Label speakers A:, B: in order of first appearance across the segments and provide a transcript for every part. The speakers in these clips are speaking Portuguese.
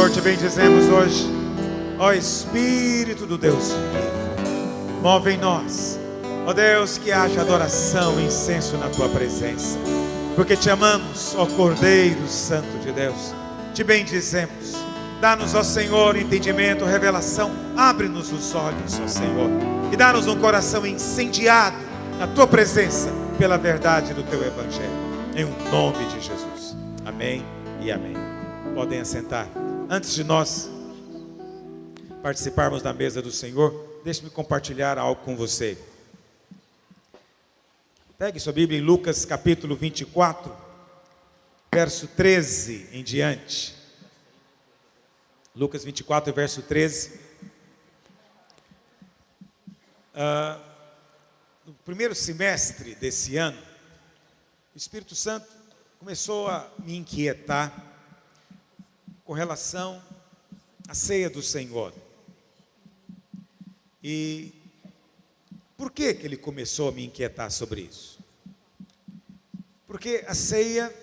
A: Senhor, te bendizemos hoje. Ó Espírito do Deus vivo, move em nós. Ó Deus, que haja adoração e incenso na tua presença, porque te amamos, ó Cordeiro Santo de Deus. Te bendizemos. Dá-nos, ó Senhor, entendimento, revelação. Abre-nos os olhos, ó Senhor, e dá-nos um coração incendiado na tua presença, pela verdade do teu Evangelho. Em nome de Jesus. Amém e amém. Podem assentar. Antes de nós participarmos da mesa do Senhor, deixe-me compartilhar algo com você. Pegue sua Bíblia em Lucas capítulo 24, verso 13 em diante. Lucas 24, verso 13. No primeiro semestre desse ano, o Espírito Santo começou a me inquietar com relação à ceia do Senhor. E por que ele começou a me inquietar sobre isso? Porque a ceia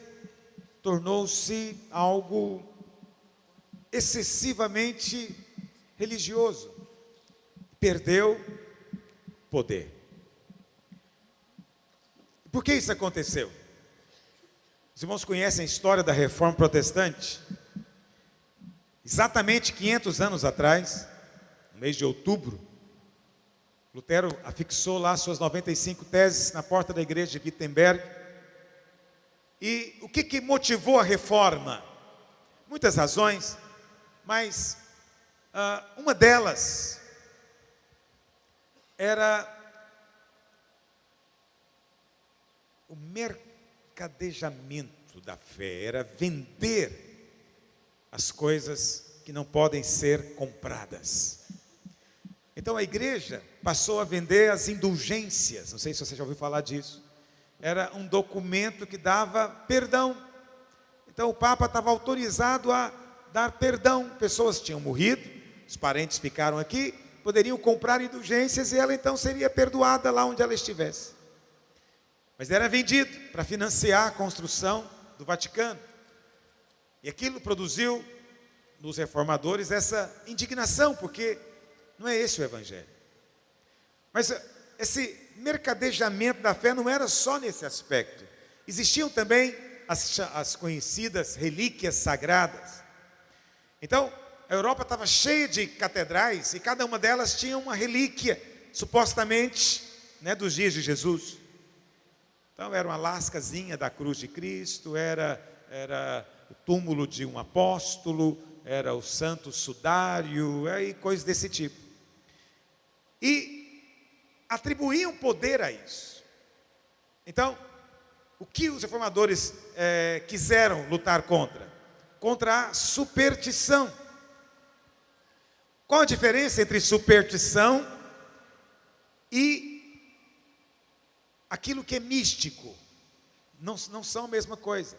A: tornou-se algo excessivamente religioso, perdeu poder. Por que isso aconteceu? Os irmãos conhecem a história da Reforma Protestante? Exatamente 500 anos atrás, no mês de outubro, Lutero afixou lá suas 95 teses na porta da igreja de Wittenberg. E o que motivou a reforma? Muitas razões, mas uma delas era o mercadejamento da fé, era vender as coisas que não podem ser compradas. Então a igreja passou a vender as indulgências. Não sei se você já ouviu falar disso. Era um documento que dava perdão. Então o Papa estava autorizado a dar perdão. Pessoas tinham morrido, os parentes ficaram aqui, poderiam comprar indulgências e ela então seria perdoada lá onde ela estivesse. Mas era vendido para financiar a construção do Vaticano. E aquilo produziu nos reformadores essa indignação, porque não é esse o Evangelho. Mas esse mercadejamento da fé não era só nesse aspecto. Existiam também as conhecidas relíquias sagradas. Então, a Europa estava cheia de catedrais e cada uma delas tinha uma relíquia, supostamente, dos dias de Jesus. Então, era uma lascazinha da cruz de Cristo, era o túmulo de um apóstolo, era o santo sudário, e coisas desse tipo. E atribuíam poder a isso. Então, o que os reformadores quiseram lutar contra? Contra a superstição. Qual a diferença entre superstição e aquilo que é místico? Não são a mesma coisa.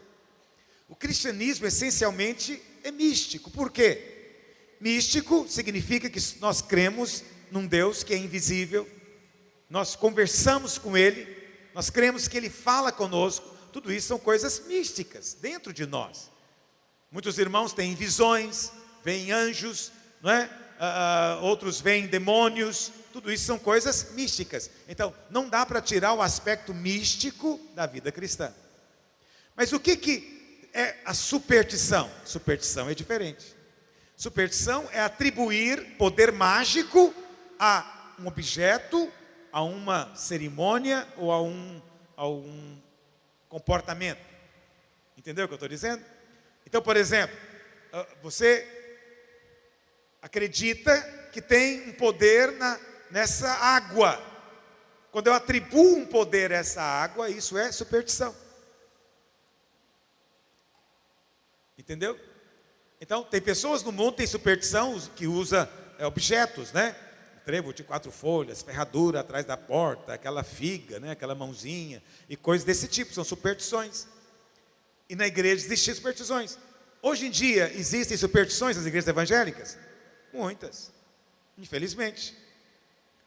A: O cristianismo essencialmente é místico. Por quê? Místico significa que nós cremos num Deus que é invisível, nós conversamos com Ele, nós cremos que Ele fala conosco. Tudo isso são coisas místicas dentro de nós. Muitos irmãos têm visões, veem anjos, não é? Outros veem demônios. Tudo isso são coisas místicas. Então, não dá para tirar o aspecto místico da vida cristã. Mas o que é a superstição? Superstição é diferente. Superstição é atribuir poder mágico a um objeto, a uma cerimônia ou a um comportamento. Entendeu o que eu estou dizendo? Então, por exemplo, você acredita que tem um poder nessa água. Quando eu atribuo um poder a essa água, isso é superstição. Entendeu? Então, tem pessoas no mundo que tem superstição, que usa objetos, trevo de 4 folhas, ferradura atrás da porta, aquela figa, aquela mãozinha, e coisas desse tipo, são superstições. E na igreja existem superstições. Hoje em dia, existem superstições nas igrejas evangélicas? Muitas, infelizmente.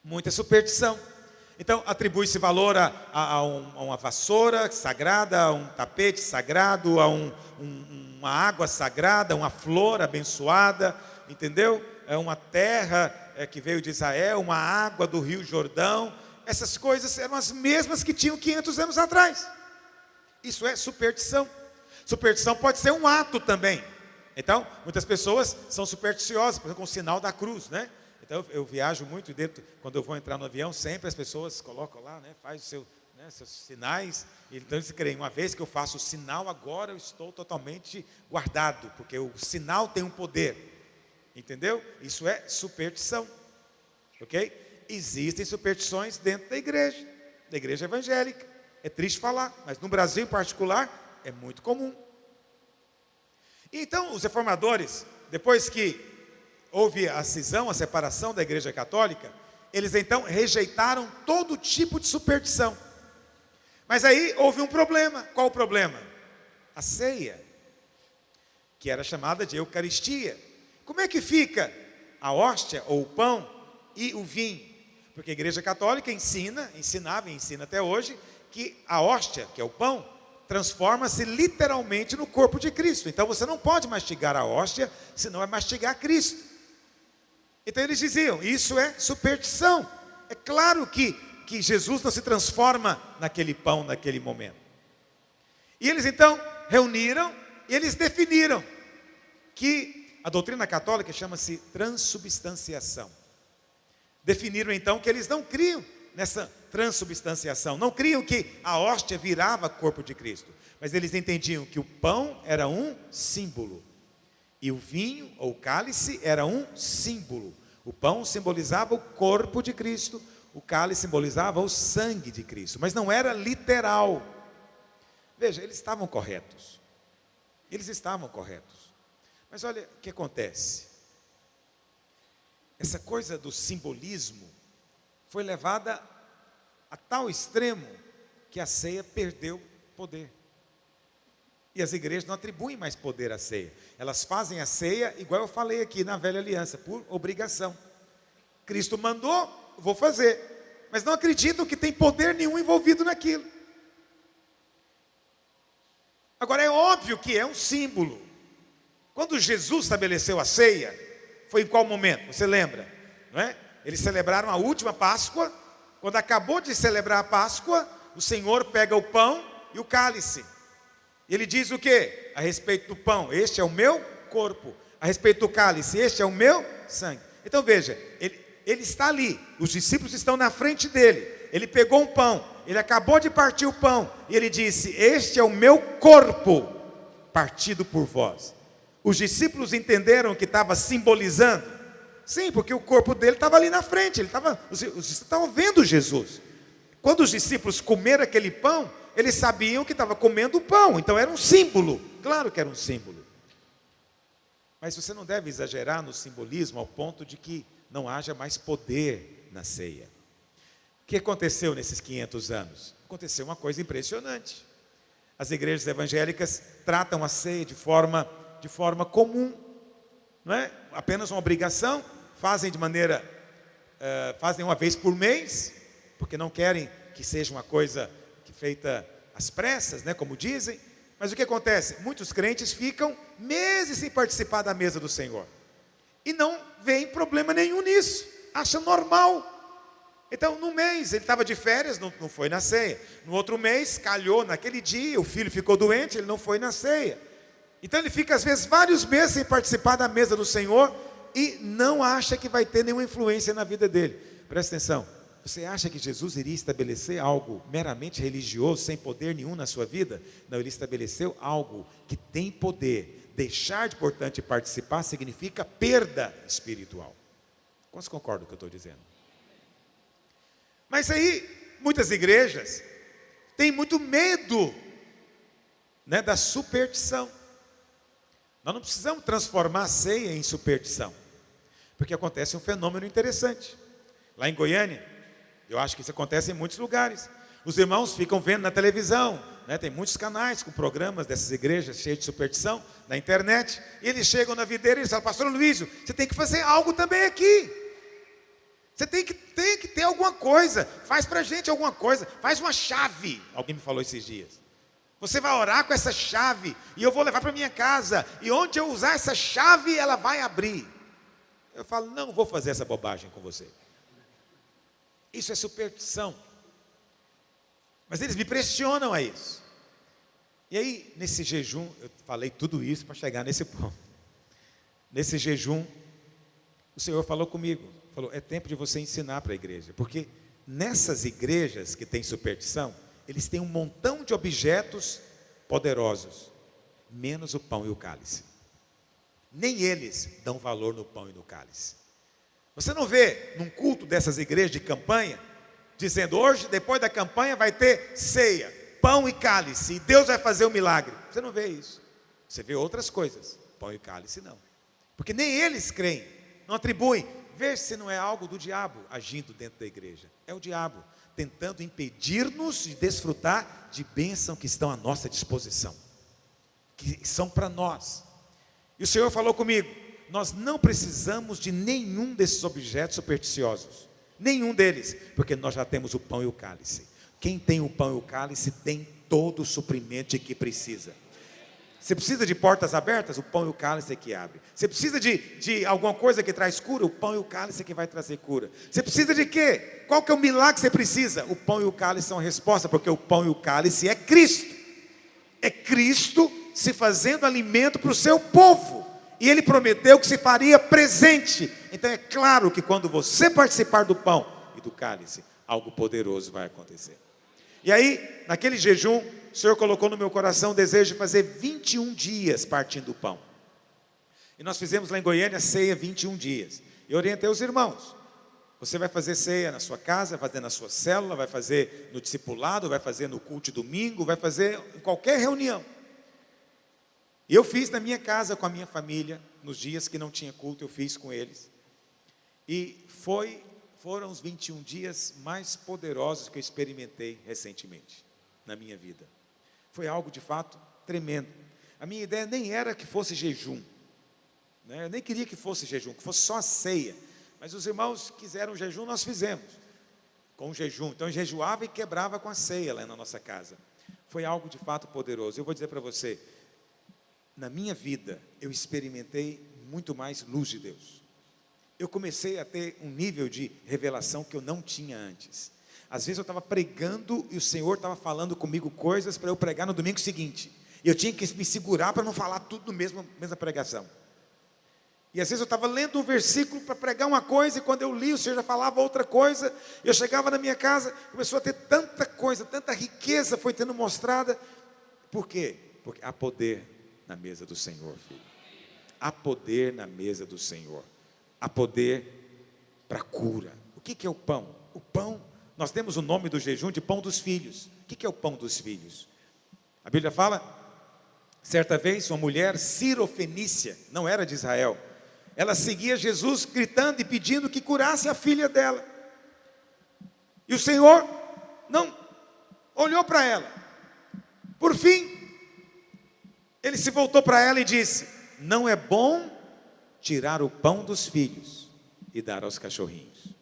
A: Muita superstição. Então, atribui-se valor a uma vassoura sagrada, a um tapete sagrado, a um uma água sagrada, uma flor abençoada, entendeu? É uma terra que veio de Israel, uma água do Rio Jordão. Essas coisas eram as mesmas que tinham 500 anos atrás. Isso é superstição. Superstição pode ser um ato também. Então, muitas pessoas são supersticiosas, por exemplo, com o sinal da cruz, né? Então, eu viajo muito e dentro, quando eu vou entrar no avião, sempre as pessoas colocam lá, né? Faz o seu, né, seus sinais. Então, eles creem, uma vez que eu faço o sinal, agora eu estou totalmente guardado, porque o sinal tem um poder. Entendeu? Isso é superstição. Ok? Existem superstições dentro da igreja evangélica. É triste falar, mas no Brasil em particular é muito comum. Então, os reformadores, depois que houve a cisão, a separação da igreja católica, eles então rejeitaram todo tipo de superstição. Mas aí houve um problema. Qual o problema? A ceia, que era chamada de Eucaristia. Como é que fica a hóstia ou o pão e o vinho? Porque a igreja católica ensinava e ensina até hoje que a hóstia, que é o pão, transforma-se literalmente no corpo de Cristo. Então você não pode mastigar a hóstia, senão vai mastigar Cristo. Então eles diziam, isso é superstição. É claro que Jesus não se transforma naquele pão, naquele momento. E eles então reuniram e eles definiram que a doutrina católica chama-se transubstanciação. Definiram então que eles não criam nessa transubstanciação, não criam que a hóstia virava corpo de Cristo, mas eles entendiam que o pão era um símbolo, e o vinho ou o cálice era um símbolo. O pão simbolizava o corpo de Cristo, o cálice simbolizava o sangue de Cristo, mas não era literal. Veja, eles estavam corretos. Mas olha o que acontece. Essa coisa do simbolismo foi levada a tal extremo que a ceia perdeu poder. E as igrejas não atribuem mais poder à ceia. Elas fazem a ceia, igual eu falei aqui na velha aliança, por obrigação. Cristo mandou, vou fazer. Mas não acreditam que tem poder nenhum envolvido naquilo. Agora é óbvio que é um símbolo. Quando Jesus estabeleceu a ceia, foi em qual momento? Você lembra? Não é? Eles celebraram a última Páscoa. Quando acabou de celebrar a Páscoa, o Senhor pega o pão e o cálice. Ele diz o quê? A respeito do pão, este é o meu corpo. A respeito do cálice, este é o meu sangue. Então veja, ele está ali, os discípulos estão na frente dele. Ele pegou um pão, ele acabou de partir o pão, e ele disse, este é o meu corpo, partido por vós. Os discípulos entenderam que estava simbolizando? Sim, porque o corpo dele estava ali na frente, os discípulos estavam vendo Jesus. Quando os discípulos comeram aquele pão, eles sabiam que estavam comendo o pão, então era um símbolo, claro que era um símbolo. Mas você não deve exagerar no simbolismo ao ponto de que não haja mais poder na ceia. O que aconteceu nesses 500 anos? Aconteceu uma coisa impressionante. As igrejas evangélicas tratam a ceia de forma comum, não é? Apenas uma obrigação, fazem uma vez por mês, porque não querem que seja uma coisa feita às pressas, né, como dizem. Mas o que acontece? Muitos crentes ficam meses sem participar da mesa do Senhor, e não veem problema nenhum nisso, acham normal. Então, num mês, ele estava de férias, não foi na ceia. No outro mês, calhou naquele dia, o filho ficou doente, ele não foi na ceia. Então ele fica às vezes vários meses sem participar da mesa do Senhor e não acha que vai ter nenhuma influência na vida dele. Presta atenção, você acha que Jesus iria estabelecer algo meramente religioso, sem poder nenhum na sua vida? Não, ele estabeleceu algo que tem poder. Deixar de, portanto, participar significa perda espiritual. Quantos concordam com o que eu estou dizendo? Mas aí, muitas igrejas têm muito medo, né, da superstição. Nós não precisamos transformar a ceia em superstição, porque acontece um fenômeno interessante. Lá em Goiânia, eu acho que isso acontece em muitos lugares. Os irmãos ficam vendo na televisão, né? Tem muitos canais com programas dessas igrejas cheias de superstição na internet. E eles chegam na videira e eles falam, pastor Luísio, você tem que fazer algo também aqui. Você tem que ter alguma coisa. Faz pra gente alguma coisa. Faz uma chave. Alguém me falou esses dias. Você vai orar com essa chave, e eu vou levar para minha casa, e onde eu usar essa chave, ela vai abrir. Eu falo, não vou fazer essa bobagem com você. Isso é superstição. Mas eles me pressionam a isso. E aí, nesse jejum, eu falei tudo isso para chegar nesse ponto. Nesse jejum, o Senhor falou comigo, falou, é tempo de você ensinar para a igreja, porque nessas igrejas que tem superstição, eles têm um montão de objetos poderosos, menos o pão e o cálice. Nem eles dão valor no pão e no cálice. Você não vê num culto dessas igrejas de campanha, dizendo, hoje, depois da campanha, vai ter ceia, pão e cálice, e Deus vai fazer um milagre. Você não vê isso. Você vê outras coisas, pão e cálice não. Porque nem eles creem, não atribuem. Vê se não é algo do diabo agindo dentro da igreja. É o diabo tentando impedir-nos de desfrutar de bênção que estão à nossa disposição, que são para nós. E o Senhor falou comigo, nós não precisamos de nenhum desses objetos supersticiosos, nenhum deles, porque nós já temos o pão e o cálice. Quem tem o pão e o cálice tem todo o suprimento de que precisa. Você precisa de portas abertas? O pão e o cálice é que abre. Você precisa de alguma coisa que traz cura? O pão e o cálice é que vai trazer cura. Você precisa de quê? Qual que é o milagre que você precisa? O pão e o cálice são a resposta, porque o pão e o cálice é Cristo. É Cristo se fazendo alimento para o seu povo. E Ele prometeu que se faria presente. Então é claro que quando você participar do pão e do cálice, algo poderoso vai acontecer. E aí, naquele jejum, o Senhor colocou no meu coração o desejo de fazer 21 dias partindo o pão. E nós fizemos lá em Goiânia ceia 21 dias. E orientei os irmãos. Você vai fazer ceia na sua casa, vai fazer na sua célula, vai fazer no discipulado, vai fazer no culto de domingo, vai fazer em qualquer reunião. E eu fiz na minha casa com a minha família, nos dias que não tinha culto, eu fiz com eles. E foram os 21 dias mais poderosos que eu experimentei recentemente na minha vida. Foi algo de fato tremendo. A minha ideia nem era que fosse jejum, né? Eu nem queria que fosse jejum, que fosse só a ceia. Mas os irmãos quiseram jejum, nós fizemos com jejum. Então eu jejuava e quebrava com a ceia lá na nossa casa. Foi algo de fato poderoso. Eu vou dizer para você, na minha vida eu experimentei muito mais luz de Deus. Eu comecei a ter um nível de revelação que eu não tinha antes. Às vezes eu estava pregando e o Senhor estava falando comigo coisas para eu pregar no domingo seguinte. E eu tinha que me segurar para não falar tudo na mesma pregação. E às vezes eu estava lendo um versículo para pregar uma coisa, e quando eu li, o Senhor já falava outra coisa. Eu chegava na minha casa, começou a ter tanta coisa, tanta riqueza foi tendo mostrada. Por quê? Porque há poder na mesa do Senhor, filho. Há poder na mesa do Senhor. Há poder para cura. O que é o pão? O pão, nós temos o nome do jejum de pão dos filhos. O que é o pão dos filhos? A Bíblia fala, certa vez uma mulher cirofenícia, não era de Israel, ela seguia Jesus gritando e pedindo que curasse a filha dela. E o Senhor não olhou para ela. Por fim, Ele se voltou para ela e disse, não é bom tirar o pão dos filhos e dar aos cachorrinhos. O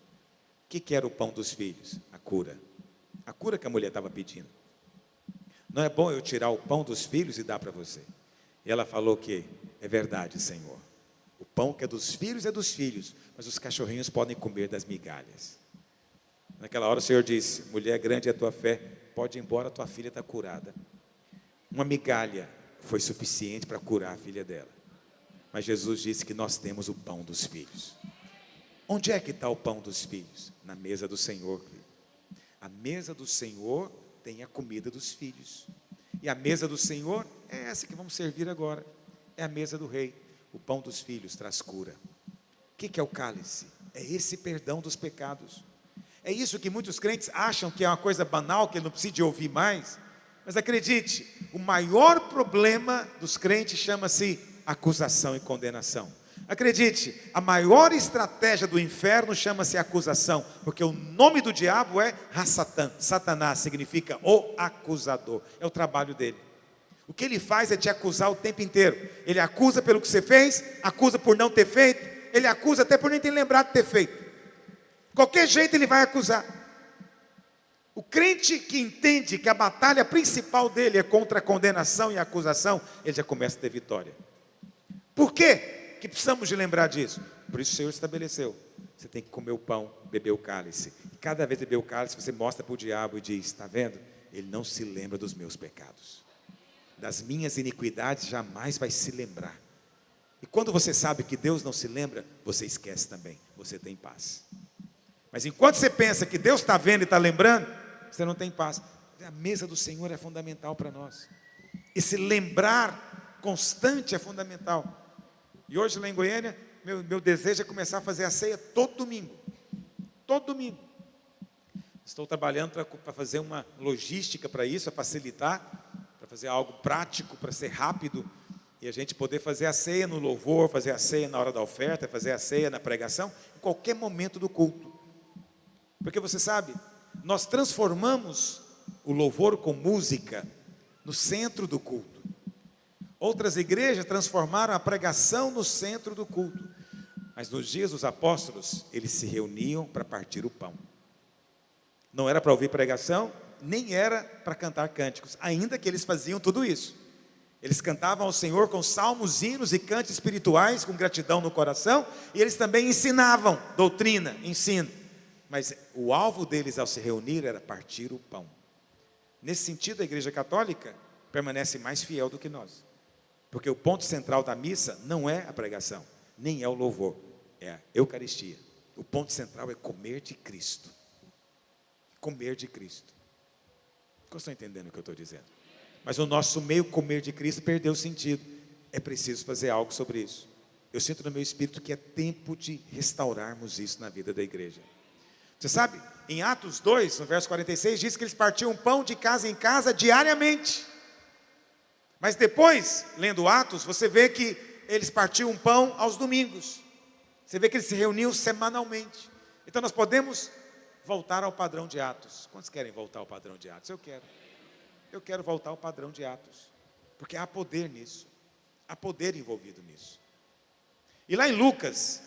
A: que era o pão dos filhos? A cura que a mulher estava pedindo. Não é bom eu tirar o pão dos filhos e dar para você? E ela falou que é verdade, Senhor. O pão que é dos filhos, mas os cachorrinhos podem comer das migalhas. Naquela hora o Senhor disse, mulher, grande é a tua fé, pode ir embora, tua filha está curada. Uma migalha foi suficiente para curar a filha dela. Mas Jesus disse que nós temos o pão dos filhos. Onde é que está o pão dos filhos? Na mesa do Senhor. A mesa do Senhor tem a comida dos filhos. E a mesa do Senhor é essa que vamos servir agora. É a mesa do rei. O pão dos filhos traz cura. O que é o cálice? É esse perdão dos pecados. É isso que muitos crentes acham que é uma coisa banal, que ele não precisa de ouvir mais. Mas acredite, o maior problema dos crentes chama-se acusação e condenação. Acredite, a maior estratégia do inferno chama-se acusação, porque o nome do diabo é Hassatan. Satanás significa o acusador, é o trabalho dele. O que ele faz é te acusar o tempo inteiro. Ele acusa pelo que você fez, acusa por não ter feito, ele acusa até por nem ter lembrado de ter feito. Qualquer jeito ele vai acusar. O crente que entende que a batalha principal dele é contra a condenação e a acusação, ele já começa a ter vitória. Por quê que precisamos de lembrar disso? Por isso o Senhor estabeleceu. Você tem que comer o pão, beber o cálice. E cada vez que beber o cálice, você mostra para o diabo e diz: está vendo? Ele não se lembra dos meus pecados. Das minhas iniquidades jamais vai se lembrar. E quando você sabe que Deus não se lembra, você esquece também. Você tem paz. Mas enquanto você pensa que Deus está vendo e está lembrando, você não tem paz. A mesa do Senhor é fundamental para nós. Esse lembrar constante é fundamental. E hoje lá em Goiânia, meu desejo é começar a fazer a ceia todo domingo. Todo domingo. Estou trabalhando para fazer uma logística para isso, para facilitar, para fazer algo prático, para ser rápido. E a gente poder fazer a ceia no louvor, fazer a ceia na hora da oferta, fazer a ceia na pregação, em qualquer momento do culto. Porque você sabe, nós transformamos o louvor com música no centro do culto. Outras igrejas transformaram a pregação no centro do culto. Mas nos dias dos apóstolos, eles se reuniam para partir o pão. Não era para ouvir pregação, nem era para cantar cânticos, ainda que eles faziam tudo isso. Eles cantavam ao Senhor com salmos, hinos e cantos espirituais, com gratidão no coração, e eles também ensinavam doutrina, ensino. Mas o alvo deles ao se reunir era partir o pão. Nesse sentido, a Igreja Católica permanece mais fiel do que nós. Porque o ponto central da missa não é a pregação, nem é o louvor, é a Eucaristia. O ponto central é comer de Cristo. Comer de Cristo. Vocês estão entendendo o que eu estou dizendo? Mas o nosso meio comer de Cristo perdeu o sentido. É preciso fazer algo sobre isso. Eu sinto no meu espírito que é tempo de restaurarmos isso na vida da igreja. Você sabe, em Atos 2, no verso 46, diz que eles partiam pão de casa em casa diariamente. Mas depois, lendo Atos, você vê que eles partiam pão aos domingos. Você vê que eles se reuniam semanalmente. Então nós podemos voltar ao padrão de Atos. Quantos querem voltar ao padrão de Atos? Eu quero. Eu quero voltar ao padrão de Atos. Porque há poder nisso. Há poder envolvido nisso. E lá em Lucas,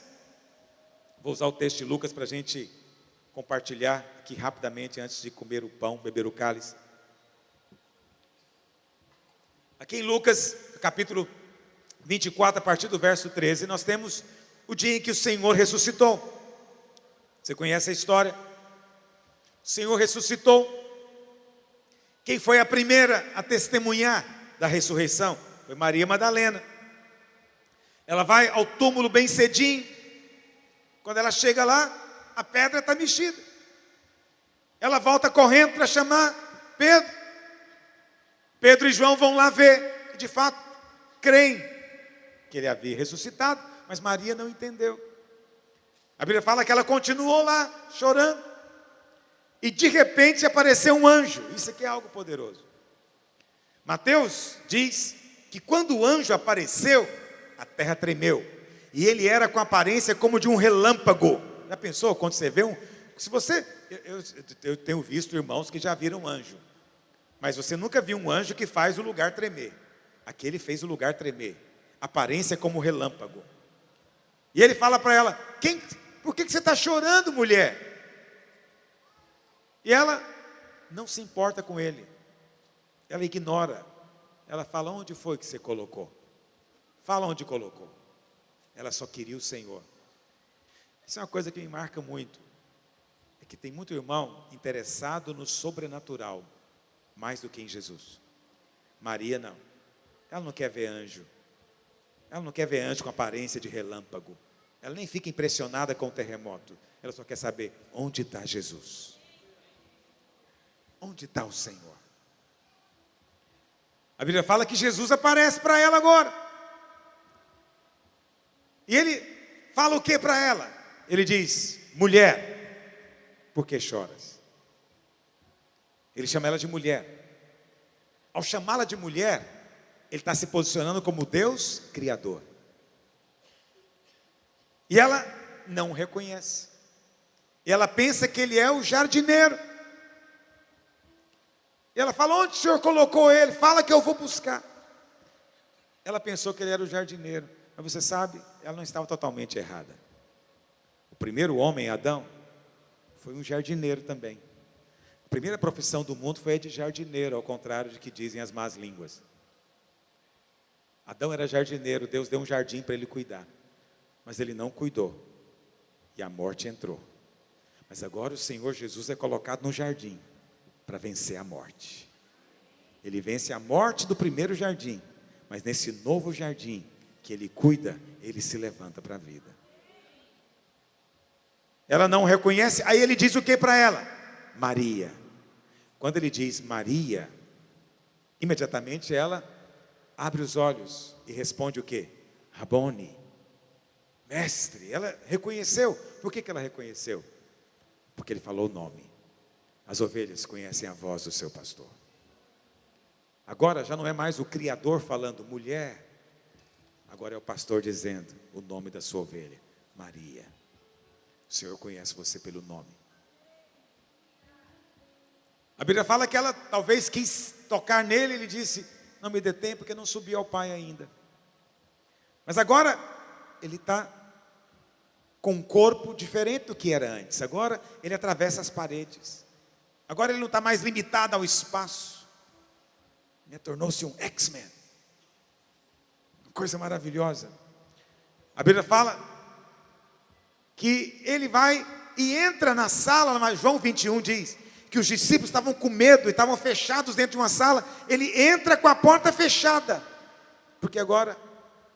A: vou usar o texto de Lucas para a gente compartilhar aqui rapidamente antes de comer o pão, beber o cálice. Aqui em Lucas, capítulo 24, a partir do verso 13, nós temos o dia em que o Senhor ressuscitou. Você conhece a história? O Senhor ressuscitou. Quem foi a primeira a testemunhar da ressurreição? Foi Maria Madalena. Ela vai ao túmulo bem cedinho. Quando ela chega lá, a pedra está mexida. Ela volta correndo para chamar Pedro. Pedro e João vão lá ver, e de fato, creem que ele havia ressuscitado, mas Maria não entendeu. A Bíblia fala que ela continuou lá, chorando, e de repente apareceu um anjo. Isso aqui é algo poderoso. Mateus diz que quando o anjo apareceu, a terra tremeu, e ele era com aparência como de um relâmpago. Já pensou quando você vê um... Se você... Eu tenho visto irmãos que já viram um anjo. Mas você nunca viu um anjo que faz o lugar tremer. Aquele fez o lugar tremer. Aparência como relâmpago. E ele fala para ela: por que você está chorando, mulher? E ela não se importa com ele. Ela ignora. Ela fala: onde foi que você colocou? Fala onde colocou. Ela só queria o Senhor. Isso é uma coisa que me marca muito. É que tem muito irmão interessado no sobrenatural, mais do que em Jesus. Maria não. Ela não quer ver anjo. Ela não quer ver anjo com aparência de relâmpago. Ela nem fica impressionada com o terremoto. Ela só quer saber onde está Jesus. Onde está o Senhor? A Bíblia fala que Jesus aparece para ela agora. E ele fala o que para ela? Ele diz: mulher, por que choras? Ele chama ela de mulher. Ao chamá-la de mulher, ele está se posicionando como Deus Criador. E ela não o reconhece. E ela pensa que ele é o jardineiro. E ela fala: onde o Senhor colocou ele? Fala que eu vou buscar. Ela pensou que ele era o jardineiro. Mas você sabe, ela não estava totalmente errada. O primeiro homem, Adão, foi um jardineiro também. A primeira profissão do mundo foi a de jardineiro, ao contrário de que dizem as más línguas. Adão era jardineiro, Deus deu um jardim para ele cuidar, mas ele não cuidou, e a morte entrou. Mas agora o Senhor Jesus é colocado no jardim, para vencer a morte. Ele vence a morte do primeiro jardim, mas nesse novo jardim, que ele cuida, ele se levanta para a vida. Ela não reconhece, aí ele diz o que para ela? Maria. Quando ele diz Maria, imediatamente ela abre os olhos e responde o quê? Rabone, mestre. Ela reconheceu. Por que ela reconheceu? Porque ele falou o nome. As ovelhas conhecem a voz do seu pastor. Agora já não é mais o criador falando, mulher. Agora é o pastor dizendo o nome da sua ovelha, Maria. O Senhor conhece você pelo nome. A Bíblia fala que ela talvez quis tocar nele, ele disse, não me dê tempo, porque não subi ao Pai ainda. Mas agora, ele está com um corpo diferente do que era antes. Agora, ele atravessa as paredes. Agora, ele não está mais limitado ao espaço. Tornou-se um X-Men. Uma coisa maravilhosa. A Bíblia fala que ele vai e entra na sala, mas João 21 diz que os discípulos estavam com medo e estavam fechados dentro de uma sala. Ele entra com a porta fechada, porque agora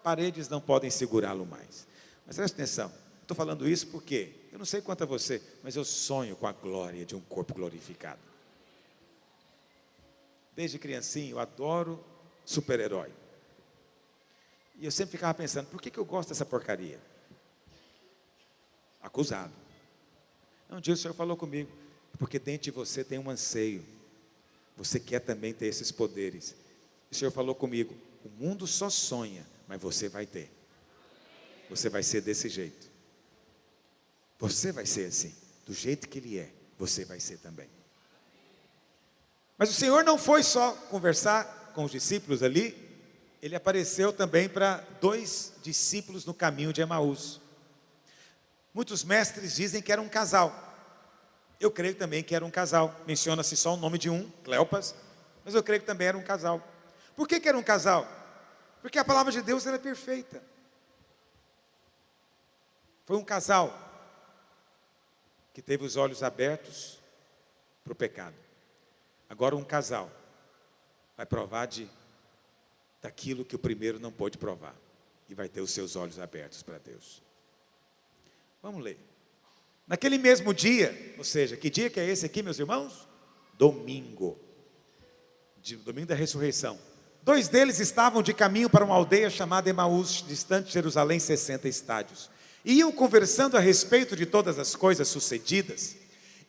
A: paredes não podem segurá-lo mais. Mas preste atenção, estou falando isso porque eu não sei quanto a você, mas eu sonho com a glória de um corpo glorificado. Desde criancinho eu adoro super-herói. E eu sempre ficava pensando, por que eu gosto dessa porcaria? Acusado. Um dia o Senhor falou comigo, porque dentro de você tem um anseio, você quer também ter esses poderes. O Senhor falou comigo, o mundo só sonha, mas você vai ter. Você vai ser desse jeito. Você vai ser assim, do jeito que Ele é, você vai ser também. Mas o Senhor não foi só conversar com os discípulos ali, Ele apareceu também para 2 discípulos no caminho de Emaús. Muitos mestres dizem que era um casal. Eu creio também que era um casal. Menciona-se só o nome de um, Cleopas, mas eu creio que também era um casal. Por que era um casal? Porque a palavra de Deus ela é perfeita. Foi um casal que teve os olhos abertos para o pecado. Agora um casal vai provar daquilo que o primeiro não pôde provar. E vai ter os seus olhos abertos para Deus. Vamos ler. Naquele mesmo dia, ou seja, que dia que é esse aqui, meus irmãos? Domingo. Domingo da ressurreição. 2 deles estavam de caminho para uma aldeia chamada Emaús, distante de Jerusalém, 60 estádios. Iam conversando a respeito de todas as coisas sucedidas.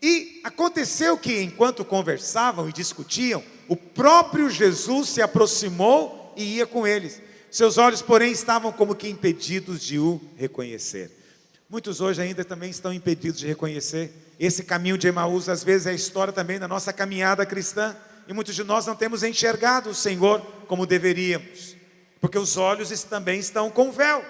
A: E aconteceu que, enquanto conversavam e discutiam, o próprio Jesus se aproximou e ia com eles. Seus olhos, porém, estavam como que impedidos de o reconhecer. Muitos hoje ainda também estão impedidos de reconhecer. Esse caminho de Emaús, às vezes, é a história também da nossa caminhada cristã. E muitos de nós não temos enxergado o Senhor como deveríamos, porque os olhos também estão com véu.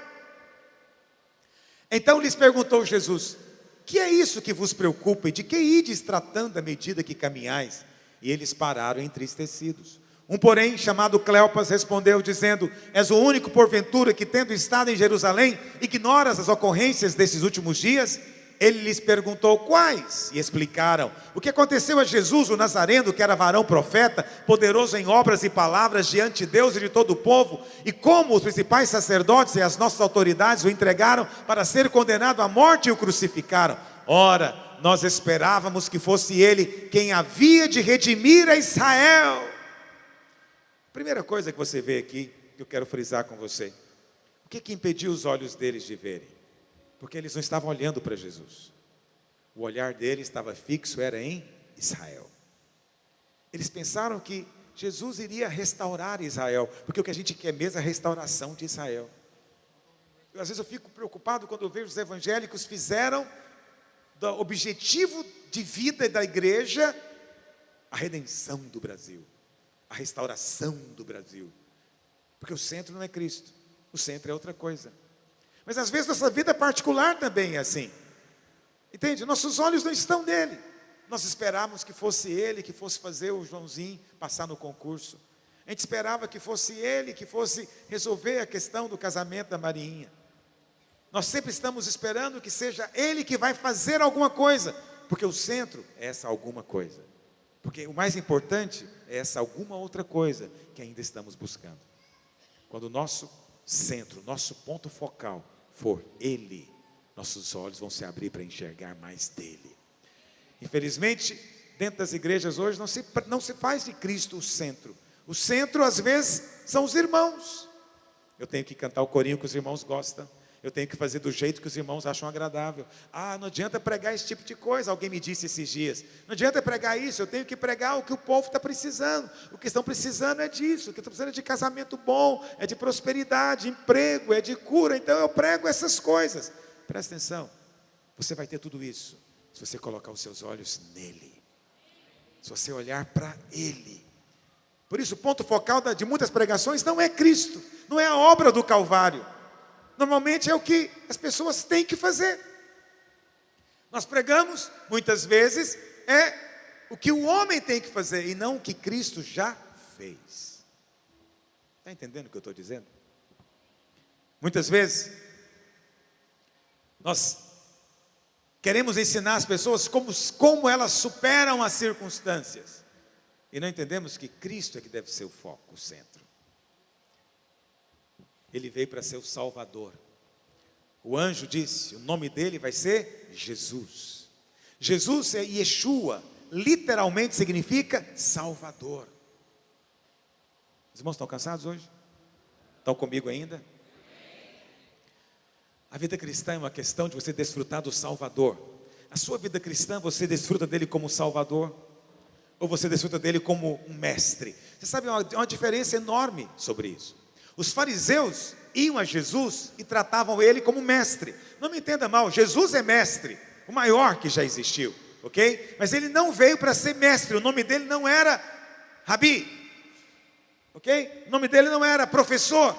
A: Então lhes perguntou Jesus, que é isso que vos preocupa e de que ides tratando à medida que caminhais? E eles pararam entristecidos. Um, porém, chamado Cleopas, respondeu dizendo, és o único porventura que, tendo estado em Jerusalém, ignoras as ocorrências desses últimos dias? Ele lhes perguntou quais, e explicaram o que aconteceu a Jesus, o Nazareno, que era varão profeta, poderoso em obras e palavras diante de Deus e de todo o povo, e como os principais sacerdotes e as nossas autoridades o entregaram para ser condenado à morte e o crucificaram. Ora, nós esperávamos que fosse ele quem havia de redimir a Israel. Primeira coisa que você vê aqui, que eu quero frisar com você, o que impediu os olhos deles de verem? Porque eles não estavam olhando para Jesus. O olhar deles estava fixo, era em Israel. Eles pensaram que Jesus iria restaurar Israel, porque o que a gente quer mesmo é a restauração de Israel. Às vezes eu fico preocupado quando eu vejo os evangélicos fizeram do objetivo de vida da igreja a redenção do Brasil, a restauração do Brasil, porque o centro não é Cristo, o centro é outra coisa. Mas às vezes nossa vida particular também é assim, entende? Nossos olhos não estão nele, Nós esperávamos que fosse ele que fosse fazer o Joãozinho passar no concurso. A gente esperava que fosse ele que fosse resolver a questão do casamento da Mariinha. Nós sempre estamos esperando que seja ele que vai fazer alguma coisa, porque o centro é essa alguma coisa. Porque o mais importante é essa alguma outra coisa que ainda estamos buscando. Quando o nosso centro, nosso ponto focal for ele, nossos olhos vão se abrir para enxergar mais dele. Infelizmente, dentro das igrejas hoje não se faz de Cristo o centro. O centro às vezes são os irmãos. Eu tenho que cantar o corinho que os irmãos gostam. Eu tenho que fazer do jeito que os irmãos acham agradável. Não adianta pregar esse tipo de coisa. Alguém me disse esses dias. Não adianta pregar isso, eu tenho que pregar o que o povo está precisando. O que estão precisando é disso. O que estão precisando é de casamento bom, é de prosperidade, emprego, é de cura. Então eu prego essas coisas. Presta atenção, você vai ter tudo isso se você colocar os seus olhos nele. Se você olhar para ele. Por isso o ponto focal de muitas pregações não é Cristo, não é a obra do Calvário. Normalmente é o que as pessoas têm que fazer. Nós pregamos, muitas vezes, é o que o homem tem que fazer e não o que Cristo já fez. Está entendendo o que eu estou dizendo? Muitas vezes, nós queremos ensinar as pessoas como elas superam as circunstâncias. E não entendemos que Cristo é que deve ser o foco, o centro. Ele veio para ser o Salvador. O anjo disse, o nome dele vai ser Jesus. Jesus é Yeshua, literalmente significa Salvador. Os irmãos estão cansados hoje? Estão comigo ainda? A vida cristã é uma questão de você desfrutar do Salvador. A sua vida cristã, você desfruta dele como Salvador? Ou você desfruta dele como um mestre? Você sabe, uma diferença enorme sobre isso. Os fariseus iam a Jesus e tratavam ele como mestre. Não me entenda mal, Jesus é mestre, o maior que já existiu, ok? Mas ele não veio para ser mestre, o nome dele não era Rabi, ok? O nome dele não era professor,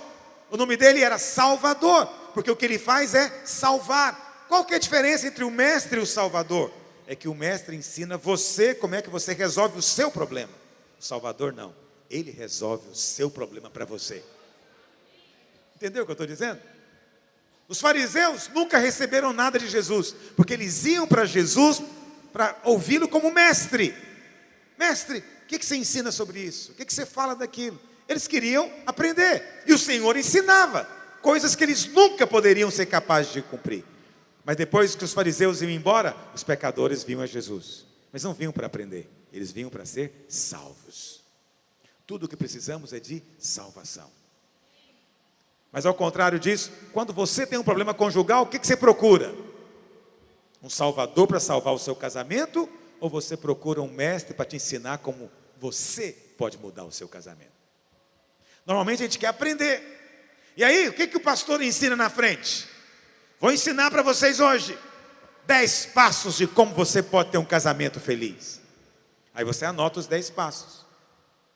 A: o nome dele era Salvador, porque o que ele faz é salvar. Qual que é a diferença entre o mestre e o Salvador? É que o mestre ensina você como é que você resolve o seu problema. O Salvador não, ele resolve o seu problema para você. Entendeu o que eu estou dizendo? Os fariseus nunca receberam nada de Jesus, porque eles iam para Jesus para ouvi-lo como mestre. Mestre, o que você ensina sobre isso? O que você fala daquilo? Eles queriam aprender, e o Senhor ensinava coisas que eles nunca poderiam ser capazes de cumprir. Mas depois que os fariseus iam embora, os pecadores vinham a Jesus. Mas não vinham para aprender, eles vinham para ser salvos. Tudo o que precisamos é de salvação. Mas ao contrário disso, quando você tem um problema conjugal, o que você procura? Um salvador para salvar o seu casamento? Ou você procura um mestre para te ensinar como você pode mudar o seu casamento? Normalmente a gente quer aprender. E aí, o que o pastor ensina na frente? Vou ensinar para vocês hoje 10 passos de como você pode ter um casamento feliz. Aí você anota os 10 passos.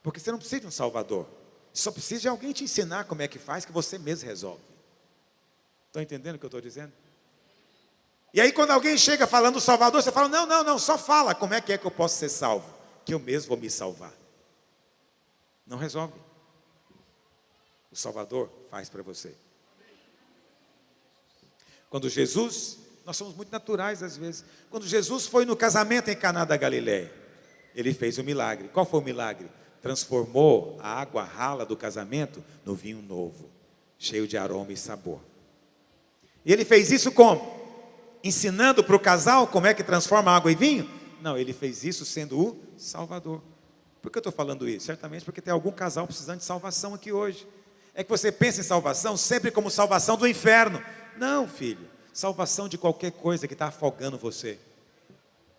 A: Porque você não precisa de um salvador. Só precisa de alguém te ensinar como é que faz, que você mesmo resolve. Estão entendendo o que eu estou dizendo? E aí quando alguém chega falando do Salvador, você fala, não, só fala como é que eu posso ser salvo, que eu mesmo vou me salvar. Não resolve. O Salvador faz para você. Quando Jesus, nós somos muito naturais às vezes, quando Jesus foi no casamento em Caná da Galileia, ele fez um milagre. Qual foi o milagre? Transformou a água rala do casamento no vinho novo, cheio de aroma e sabor. E ele fez isso como? Ensinando para o casal como é que transforma água em vinho? Não, ele fez isso sendo o Salvador. Por que eu estou falando isso? Certamente porque tem algum casal precisando de salvação aqui hoje. É que você pensa em salvação sempre como salvação do inferno. Não, filho, salvação de qualquer coisa que está afogando você.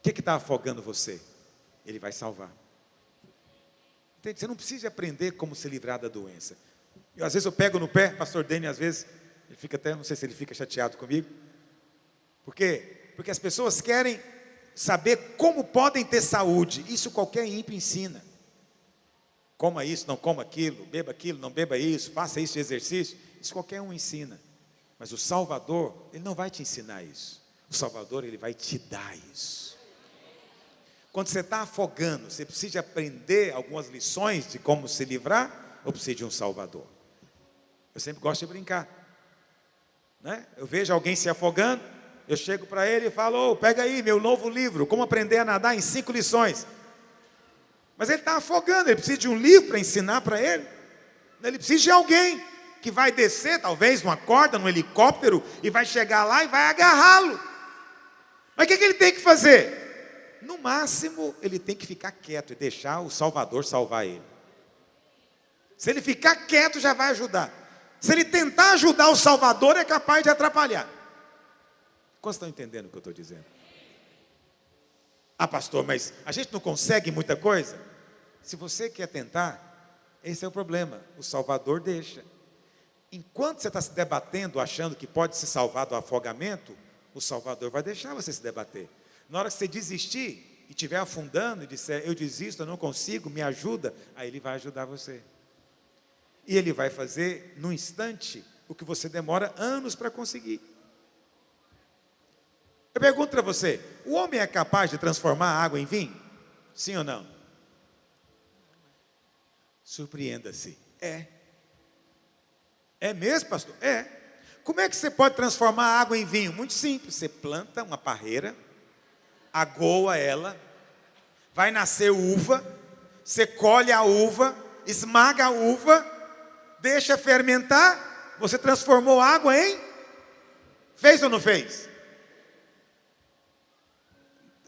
A: O que está afogando você? Ele vai salvar. Você não precisa aprender como se livrar da doença. Às vezes eu pego no pé, pastor Dene, às vezes, ele fica até, não sei se ele fica chateado comigo. Por quê? Porque as pessoas querem saber como podem ter saúde. Isso qualquer ímpio ensina. Coma isso, não coma aquilo, não beba isso, faça isso de exercício. Isso qualquer um ensina. Mas o Salvador, ele não vai te ensinar isso. O Salvador, ele vai te dar isso. Quando você está afogando, você precisa aprender algumas lições de como se livrar, ou precisa de um Salvador? Eu sempre gosto de brincar, né? Eu vejo alguém se afogando, eu chego para ele e falo: "Ô, pega aí meu novo livro, Como Aprender a Nadar em 5 Lições. Mas ele está afogando, ele precisa de um livro para ensinar para ele. Ele precisa de alguém que vai descer, talvez, numa corda, num helicóptero, e vai chegar lá e vai agarrá-lo. Mas o que ele tem que fazer? No máximo, ele tem que ficar quieto e deixar o Salvador salvar ele. Se ele ficar quieto, já vai ajudar. Se ele tentar ajudar o Salvador, é capaz de atrapalhar. Quantos estão entendendo o que eu estou dizendo? Ah, pastor, mas a gente não consegue muita coisa? Se você quer tentar, esse é o problema. O Salvador deixa. Enquanto você está se debatendo, achando que pode se salvar do afogamento, o Salvador vai deixar você se debater. Na hora que você desistir e estiver afundando e disser: "Eu desisto, eu não consigo, me ajuda", aí Ele vai ajudar você. E Ele vai fazer, num instante, o que você demora anos para conseguir. Eu pergunto para você: o homem é capaz de transformar a água em vinho? Sim ou não? Surpreenda-se. É. É mesmo, pastor? É. Como é que você pode transformar a água em vinho? Muito simples. Você planta uma parreira, agoa ela, vai nascer uva, você colhe a uva, esmaga a uva, deixa fermentar, você transformou a água em? Fez ou não fez?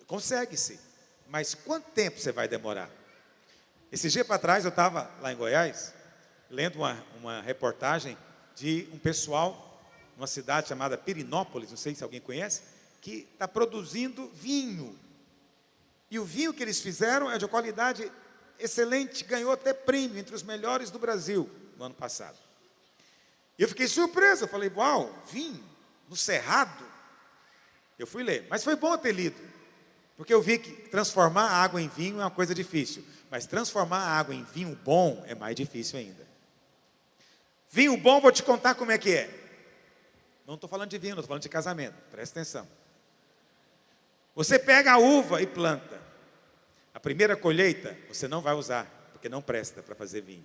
A: Consegue-se. Mas quanto tempo você vai demorar? Esse dia para trás eu estava lá em Goiás, lendo uma reportagem de um pessoal, numa cidade chamada Pirinópolis, não sei se alguém conhece, que está produzindo vinho. E o vinho que eles fizeram é de qualidade excelente, ganhou até prêmio entre os melhores do Brasil no ano passado. E eu fiquei surpreso, eu falei: "Uau, vinho no Cerrado?" Eu fui ler, mas foi bom ter lido, porque eu vi que transformar a água em vinho é uma coisa difícil, mas transformar a água em vinho bom é mais difícil ainda. Vinho bom, vou te contar como é que é. Não estou falando de vinho, estou falando de casamento, presta atenção. Você pega a uva e planta. A primeira colheita você não vai usar, porque não presta para fazer vinho.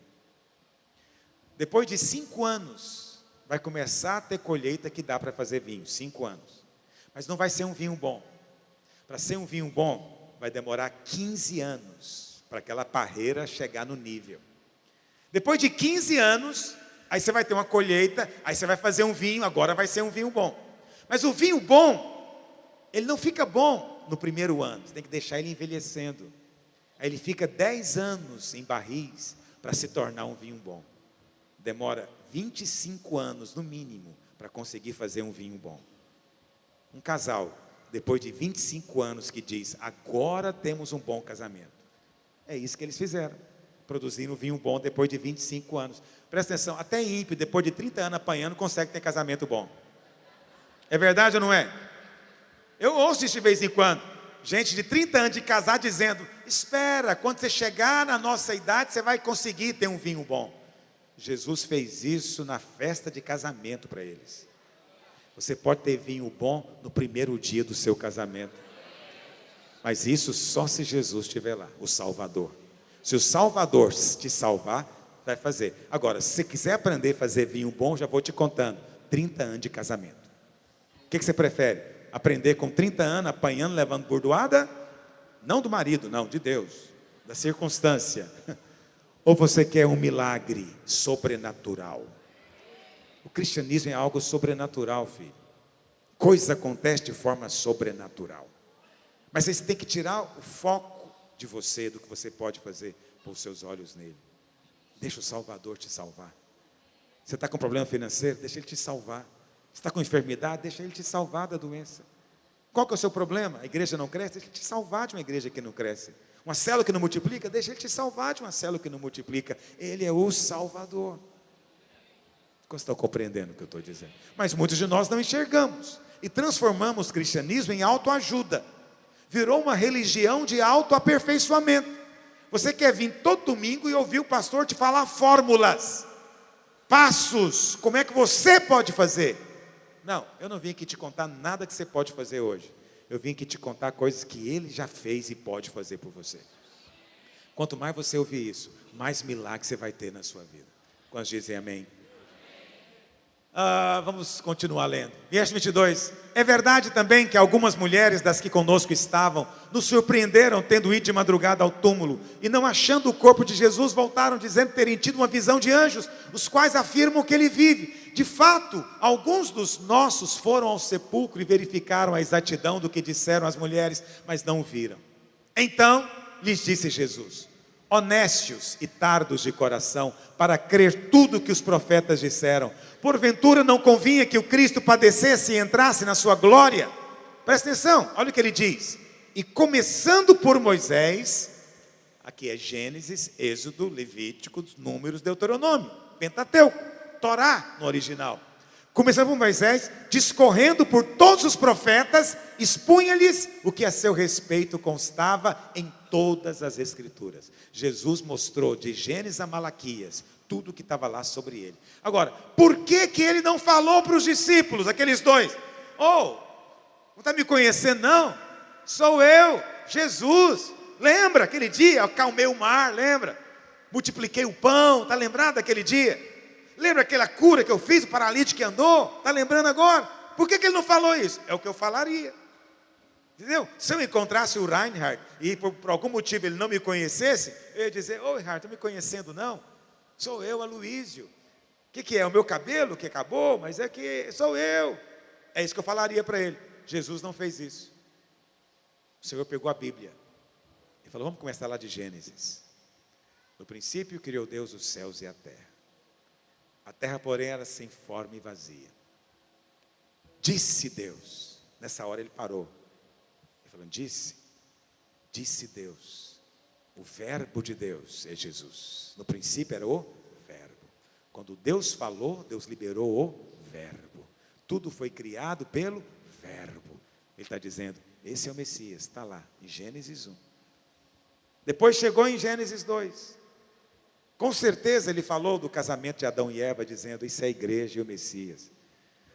A: Depois de 5 anos, vai começar a ter colheita que dá para fazer vinho, 5 anos. Mas não vai ser um vinho bom. Para ser um vinho bom, vai demorar 15 anos para aquela parreira chegar no nível. Depois de 15 anos, aí você vai ter uma colheita, aí você vai fazer um vinho, agora vai ser um vinho bom. Mas o vinho bom, ele não fica bom no primeiro ano, você tem que deixar ele envelhecendo. Aí ele fica 10 anos em barris para se tornar um vinho bom. Demora 25 anos, no mínimo, para conseguir fazer um vinho bom. Um casal, depois de 25 anos, que diz: "Agora temos um bom casamento". É isso que eles fizeram, produzindo um vinho bom depois de 25 anos. Presta atenção, até ímpio, depois de 30 anos apanhando, consegue ter casamento bom. É verdade ou não é? Eu ouço isso de vez em quando, gente de 30 anos de casar dizendo: "Espera, quando você chegar na nossa idade, você vai conseguir ter um vinho bom". Jesus fez isso na festa de casamento para eles. Você pode ter vinho bom no primeiro dia do seu casamento, mas isso só se Jesus estiver lá, o Salvador. Se o Salvador te salvar, vai fazer. Agora, se você quiser aprender a fazer vinho bom, já vou te contando, 30 anos de casamento. O que você prefere? Aprender com 30 anos, apanhando, levando bordoada? Não do marido, não, de Deus, da circunstância. Ou você quer um milagre sobrenatural? O cristianismo é algo sobrenatural, filho. Coisas acontecem de forma sobrenatural. Mas você tem que tirar o foco de você, do que você pode fazer, pôr os seus olhos nele. Deixa o Salvador te salvar. Você está com problema financeiro? Deixa Ele te salvar. Você está com enfermidade? Deixa Ele te salvar da doença. Qual que é o seu problema? A igreja não cresce? Deixa Ele te salvar de uma igreja que não cresce. Uma célula que não multiplica? Deixa Ele te salvar de uma célula que não multiplica. Ele é o Salvador. Vocês estão compreendendo o que eu estou dizendo? Mas muitos de nós não enxergamos e transformamos o cristianismo em autoajuda. Virou uma religião de autoaperfeiçoamento. Você quer vir todo domingo e ouvir o pastor te falar fórmulas, passos, como é que você pode fazer? Não, eu não vim aqui te contar nada que você pode fazer hoje. Eu vim aqui te contar coisas que Ele já fez e pode fazer por você. Quanto mais você ouvir isso, mais milagre você vai ter na sua vida. Quantos dizem amém? Vamos continuar lendo. Verso 22. É verdade também que algumas mulheres das que conosco estavam nos surpreenderam tendo ido de madrugada ao túmulo e não achando o corpo de Jesus, voltaram dizendo terem tido uma visão de anjos, os quais afirmam que ele vive. De fato, alguns dos nossos foram ao sepulcro e verificaram a exatidão do que disseram as mulheres, mas não o viram. Então lhes disse Jesus: honestos e tardos de coração, para crer tudo que os profetas disseram. Porventura não convinha que o Cristo padecesse e entrasse na sua glória? Presta atenção, olha o que ele diz. E começando por Moisés, aqui é Gênesis, Êxodo, Levítico, Números, Deuteronômio, Pentateuco, Torá no original. Começando por Moisés, discorrendo por todos os profetas, expunha-lhes o que a seu respeito constava em todas as escrituras. Jesus mostrou de Gênesis a Malaquias tudo o que estava lá sobre ele. Agora, por que que ele não falou para os discípulos, aqueles dois? Não está me conhecendo não? Sou eu, Jesus. Lembra aquele dia, acalmei o mar, lembra? Multipliquei o pão, está lembrado daquele dia? Lembra aquela cura que eu fiz, o paralítico que andou? Está lembrando agora? Por que que ele não falou isso? É o que eu falaria. Entendeu? Se eu encontrasse o Reinhard e por algum motivo ele não me conhecesse, eu ia dizer: ô Reinhard, está me conhecendo não? Sou eu, Aloísio. O que é? O meu cabelo que acabou? Mas é que sou eu. É isso que eu falaria para ele. Jesus não fez isso. O Senhor pegou a Bíblia e falou: vamos começar lá de Gênesis. No princípio criou Deus os céus e a terra. A terra, porém, era sem forma e vazia. Disse Deus. Nessa hora ele parou. Ele falou: disse Deus. O verbo de Deus é Jesus. No princípio era o verbo. Quando Deus falou, Deus liberou o verbo. Tudo foi criado pelo verbo. Ele está dizendo: esse é o Messias. Está lá, em Gênesis 1. Depois chegou em Gênesis 2. Com certeza ele falou do casamento de Adão e Eva, dizendo: isso é a igreja e o Messias.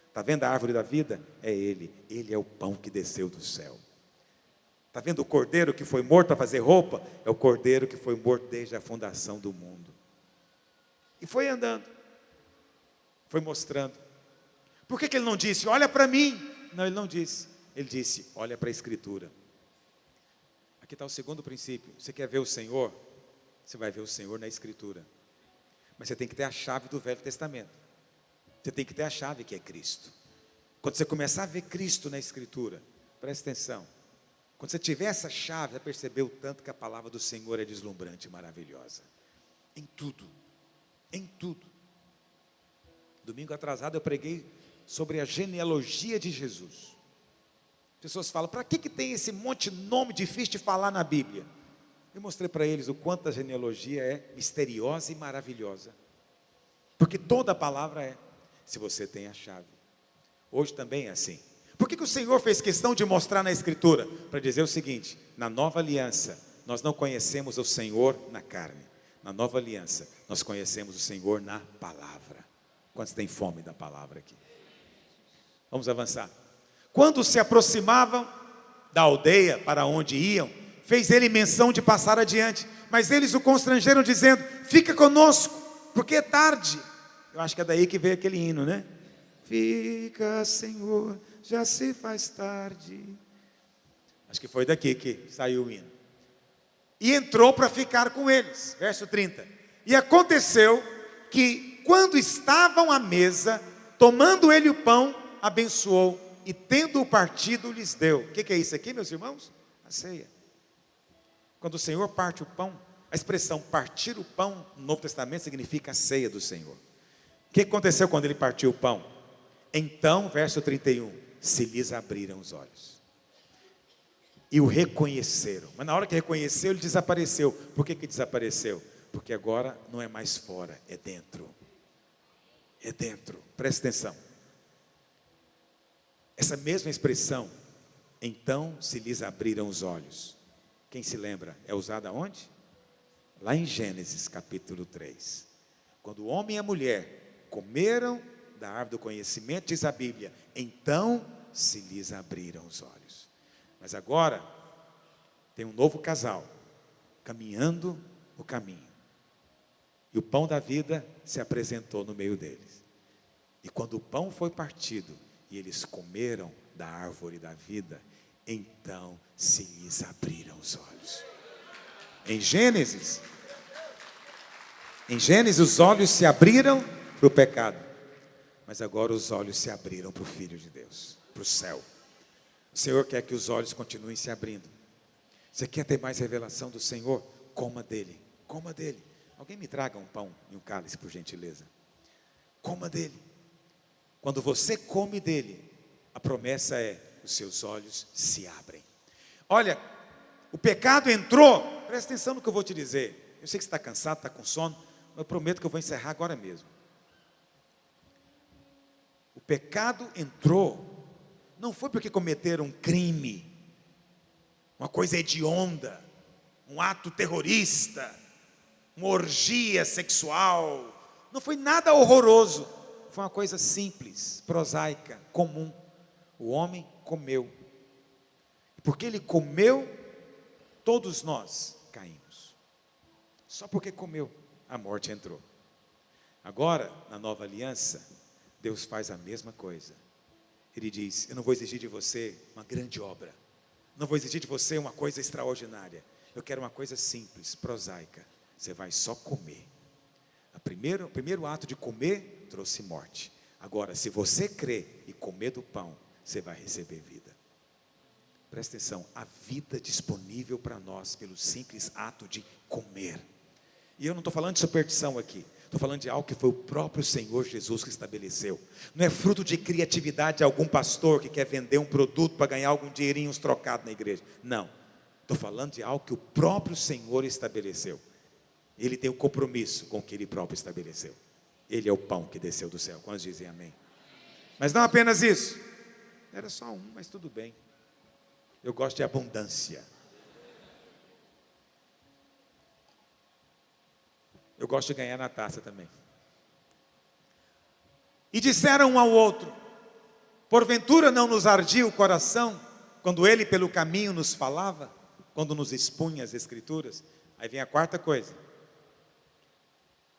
A: Está vendo a árvore da vida? É ele. Ele é o pão que desceu do céu. Está vendo o cordeiro que foi morto para fazer roupa? É o cordeiro que foi morto desde a fundação do mundo. E foi andando. Foi mostrando. Por que ele não disse: olha para mim? Não, ele não disse. Ele disse: olha para a Escritura. Aqui está o segundo princípio. Você quer ver o Senhor? Você vai ver o Senhor na Escritura. Mas você tem que ter a chave do Velho Testamento. Você tem que ter a chave que é Cristo. Quando você começar a ver Cristo na Escritura, presta atenção. Quando você tiver essa chave, vai perceber o tanto que a palavra do Senhor é deslumbrante e maravilhosa. Em tudo. Em tudo. Domingo atrasado eu preguei sobre a genealogia de Jesus. Pessoas falam: para que tem esse monte de nome difícil de falar na Bíblia? Eu mostrei para eles o quanto a genealogia é misteriosa e maravilhosa. Porque toda a palavra é, se você tem a chave. Hoje também é assim. Por que o Senhor fez questão de mostrar na Escritura? Para dizer o seguinte: na nova aliança, nós não conhecemos o Senhor na carne. Na nova aliança, nós conhecemos o Senhor na palavra. Quantos têm fome da palavra aqui? Vamos avançar. Quando se aproximavam da aldeia para onde iam, fez ele menção de passar adiante. Mas eles o constrangeram dizendo: fica conosco, porque é tarde. Eu acho que é daí que veio aquele hino, né? Fica, Senhor, já se faz tarde. Acho que foi daqui que saiu o hino. E entrou para ficar com eles. Verso 30. E aconteceu que, quando estavam à mesa, tomando ele o pão, abençoou, e tendo-o partido, lhes deu. O que é isso aqui, meus irmãos? A ceia. Quando o Senhor parte o pão, a expressão partir o pão no Novo Testamento significa a ceia do Senhor. O que aconteceu quando ele partiu o pão? Então, verso 31, se lhes abriram os olhos e o reconheceram. Mas na hora que reconheceu, ele desapareceu. Por que desapareceu? Porque agora não é mais fora, é dentro. É dentro, presta atenção. Essa mesma expressão, então se lhes abriram os olhos, quem se lembra, é usada onde? Lá em Gênesis capítulo 3. Quando o homem e a mulher comeram da árvore do conhecimento, diz a Bíblia, então se lhes abriram os olhos. Mas agora tem um novo casal caminhando o caminho. E o pão da vida se apresentou no meio deles. E quando o pão foi partido e eles comeram da árvore da vida, então se lhes abriram os olhos. Em Gênesis os olhos se abriram para o pecado, mas agora os olhos se abriram para o Filho de Deus, para o céu. O Senhor quer que os olhos continuem se abrindo. Você quer ter mais revelação do Senhor? Coma dele, coma dele. Alguém me traga um pão e um cálice, por gentileza. Coma dele. Quando você come dele, a promessa é: os seus olhos se abrem. Olha, o pecado entrou. Presta atenção no que eu vou te dizer. Eu sei que você está cansado, está com sono, mas eu prometo que eu vou encerrar agora mesmo. O pecado entrou, não foi porque cometeram um crime, uma coisa hedionda, um ato terrorista, uma orgia sexual. Não foi nada horroroso. Foi uma coisa simples, prosaica, comum. O homem comeu. E porque ele comeu, todos nós caímos. Só porque comeu, a morte entrou. Agora, na nova aliança, Deus faz a mesma coisa. Ele diz: eu não vou exigir de você uma grande obra. Não vou exigir de você uma coisa extraordinária. Eu quero uma coisa simples, prosaica. Você vai só comer. O primeiro ato de comer trouxe morte. Agora, se você crer e comer do pão, você vai receber vida. Presta atenção, a vida disponível para nós pelo simples ato de comer. E eu não estou falando de superstição aqui. Estou falando de algo que foi o próprio Senhor Jesus que estabeleceu. Não é fruto de criatividade de algum pastor que quer vender um produto para ganhar algum dinheirinho, uns trocados na igreja. Não. Estou falando de algo que o próprio Senhor estabeleceu. Ele tem um compromisso com o que Ele próprio estabeleceu. Ele é o pão que desceu do céu. Quantos dizem amém? Mas não apenas isso. Era só um, mas tudo bem. Eu gosto de abundância. Eu gosto de ganhar na taça também. E disseram um ao outro: porventura não nos ardia o coração quando Ele pelo caminho nos falava, quando nos expunha as Escrituras? Aí vem a quarta coisa.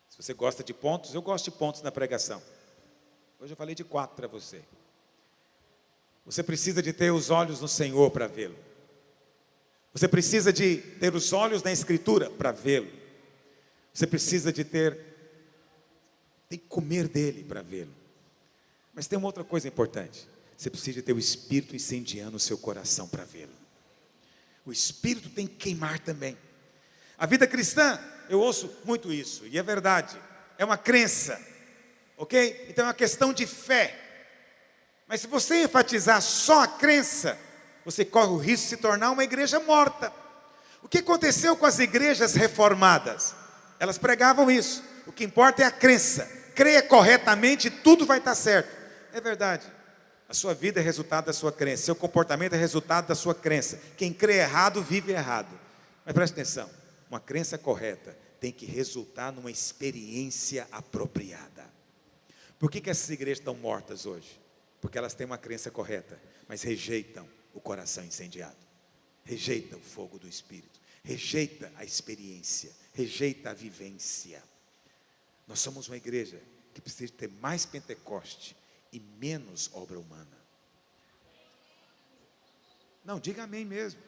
A: Se você gosta de pontos, eu gosto de pontos na pregação. Hoje eu falei de 4 para você. Você precisa de ter os olhos no Senhor para vê-lo. Você precisa de ter os olhos na Escritura para vê-lo. Você precisa de tem que comer dele para vê-lo. Mas tem uma outra coisa importante. Você precisa de ter o Espírito incendiando o seu coração para vê-lo. O Espírito tem que queimar também. A vida cristã, eu ouço muito isso, e é verdade, é uma crença, ok? Então é uma questão de fé. Mas se você enfatizar só a crença, você corre o risco de se tornar uma igreja morta. O que aconteceu com as igrejas reformadas? Elas pregavam isso. O que importa é a crença. Creia corretamente e tudo vai estar certo. É verdade. A sua vida é resultado da sua crença. Seu comportamento é resultado da sua crença. Quem crê errado, vive errado. Mas preste atenção. Uma crença correta tem que resultar numa experiência apropriada. Por que essas igrejas estão mortas hoje? Porque elas têm uma crença correta, mas rejeitam o coração incendiado. Rejeita o fogo do Espírito. Rejeita a experiência. Rejeita a vivência. Nós somos uma igreja que precisa ter mais Pentecoste e menos obra humana. Não, diga amém mesmo.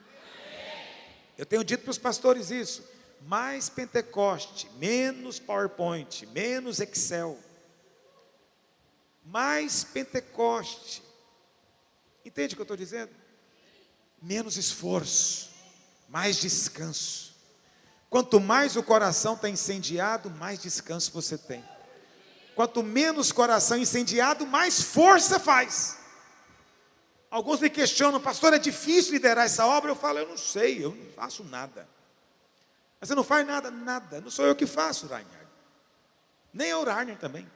A: Eu tenho dito para os pastores isso. Mais Pentecoste, menos PowerPoint, menos Excel. Mais Pentecoste. Entende o que eu estou dizendo? Menos esforço, mais descanso. Quanto mais o coração está incendiado, mais descanso você tem. Quanto menos coração incendiado, mais força faz. Alguns me questionam: pastor, é difícil liderar essa obra? Eu falo: eu não sei, eu não faço nada. Mas você não faz nada? Nada. Não sou eu que faço, Reinhard. Nem o Reinhard também.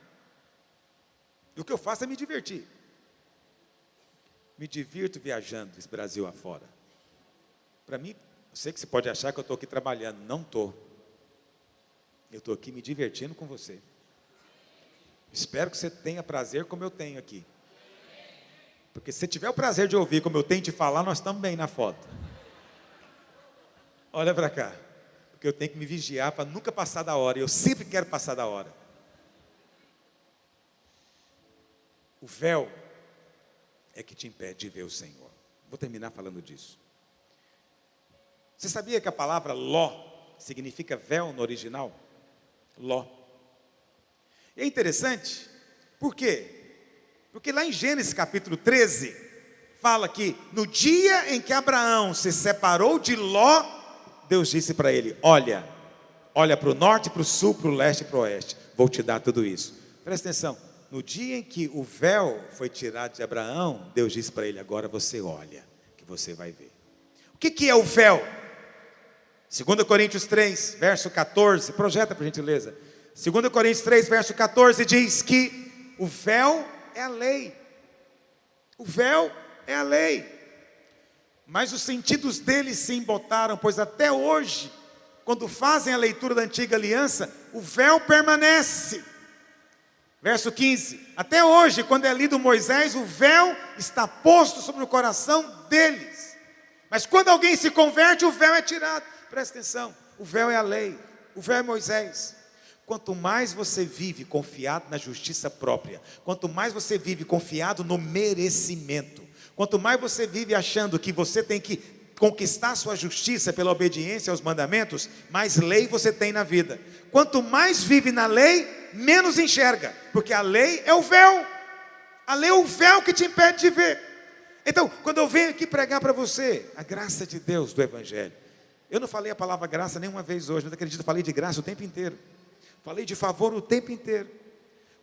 A: E o que eu faço é me divertir. Me divirto viajando esse Brasil afora. Para mim, eu sei que você pode achar que eu estou aqui trabalhando. Não estou. Eu estou aqui me divertindo com você. Espero que você tenha prazer como eu tenho aqui. Porque se você tiver o prazer de ouvir como eu tenho de falar, nós estamos bem na foto. Olha para cá. Porque eu tenho que me vigiar para nunca passar da hora. E eu sempre quero passar da hora. O véu é que te impede de ver o Senhor. Vou terminar falando disso. Você sabia que a palavra ló significa véu no original? Ló. E é interessante. Por quê? Porque lá em Gênesis capítulo 13, fala que no dia em que Abraão se separou de Ló, Deus disse para ele: olha para o norte, para o sul, para o leste e para o oeste, vou te dar tudo isso. Presta atenção, no dia em que o véu foi tirado de Abraão, Deus disse para ele: agora você olha, que você vai ver. O que é o véu? 2 Coríntios 3, verso 14, projeta por gentileza. 2 Coríntios 3, verso 14 diz que o véu é a lei. O véu é a lei. Mas os sentidos deles se embotaram, pois até hoje, quando fazem a leitura da antiga aliança, o véu permanece. Verso 15, até hoje, quando é lido Moisés, o véu está posto sobre o coração deles. Mas quando alguém se converte, o véu é tirado. Presta atenção, o véu é a lei, o véu é Moisés. Quanto mais você vive confiado na justiça própria, quanto mais você vive confiado no merecimento, quanto mais você vive achando que você tem que conquistar sua justiça pela obediência aos mandamentos, mais lei você tem na vida. Quanto mais vive na lei, menos enxerga, porque a lei é o véu. A lei é o véu que te impede de ver. Então, quando eu venho aqui pregar para você a graça de Deus do Evangelho, eu não falei a palavra graça nenhuma vez hoje, mas acredito, falei de graça o tempo inteiro. Falei de favor o tempo inteiro.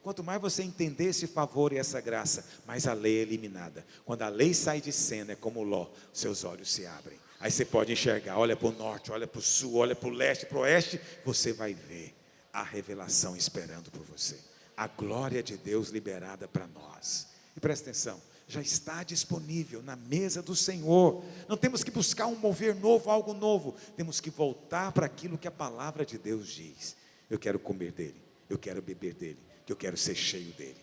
A: Quanto mais você entender esse favor e essa graça, mais a lei é eliminada. Quando a lei sai de cena, é como Ló, seus olhos se abrem. Aí você pode enxergar, olha para o norte, olha para o sul, olha para o leste, para o oeste. Você vai ver a revelação esperando por você. A glória de Deus liberada para nós. E presta atenção, já está disponível na mesa do Senhor. Não temos que buscar um mover novo, algo novo. Temos que voltar para aquilo que a palavra de Deus diz. Eu quero comer dele, eu quero beber dele, que eu quero ser cheio dele.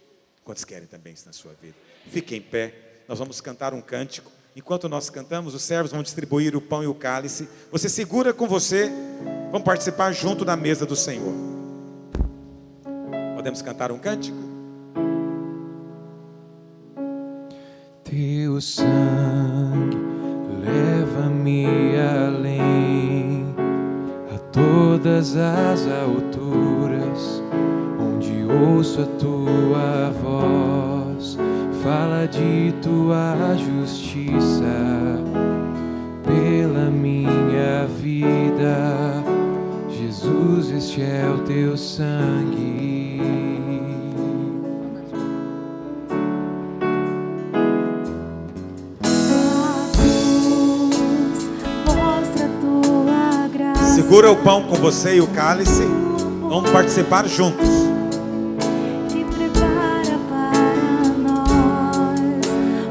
A: Quantos querem também isso na sua vida? Fique em pé, nós vamos cantar um cântico. Enquanto nós cantamos, os servos vão distribuir o pão e o cálice. Você segura com você, vamos participar junto da mesa do Senhor. Podemos cantar um cântico?
B: Teu sangue leva-me além, a todas as alturas, onde ouço a tua voz, fala de tua justiça pela minha vida. Jesus, este é o teu sangue.
A: Segura o pão com você e o cálice. Vamos participar juntos.
C: E prepara para nós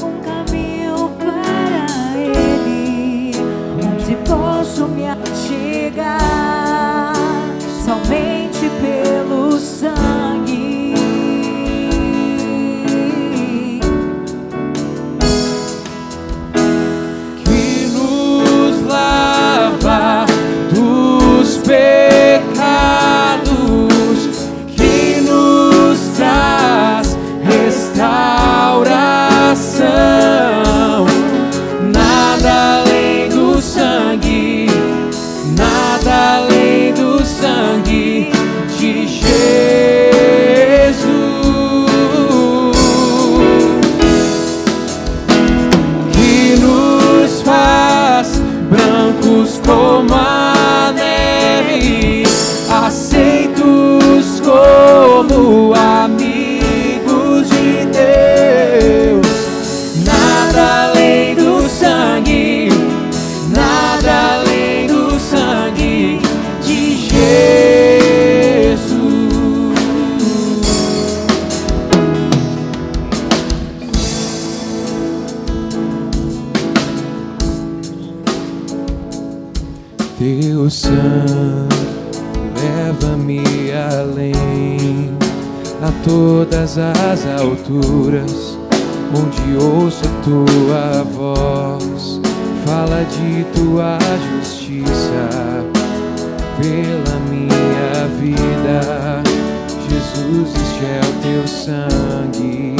C: um caminho para Ele, onde posso me achegar somente pelo sangue.
B: Que nos lava dos pecados, que nos traz restauração. Nada além do sangue, nada além do sangue de Jesus, que nos faz brancos como a neve, aceitos como amigos de Deus. Nada além do sangue, nada além do sangue de Jesus. Teu sangue leva-me além, a todas as alturas, onde ouço a tua voz. Fala de tua justiça pela minha vida. Jesus, este é o teu sangue.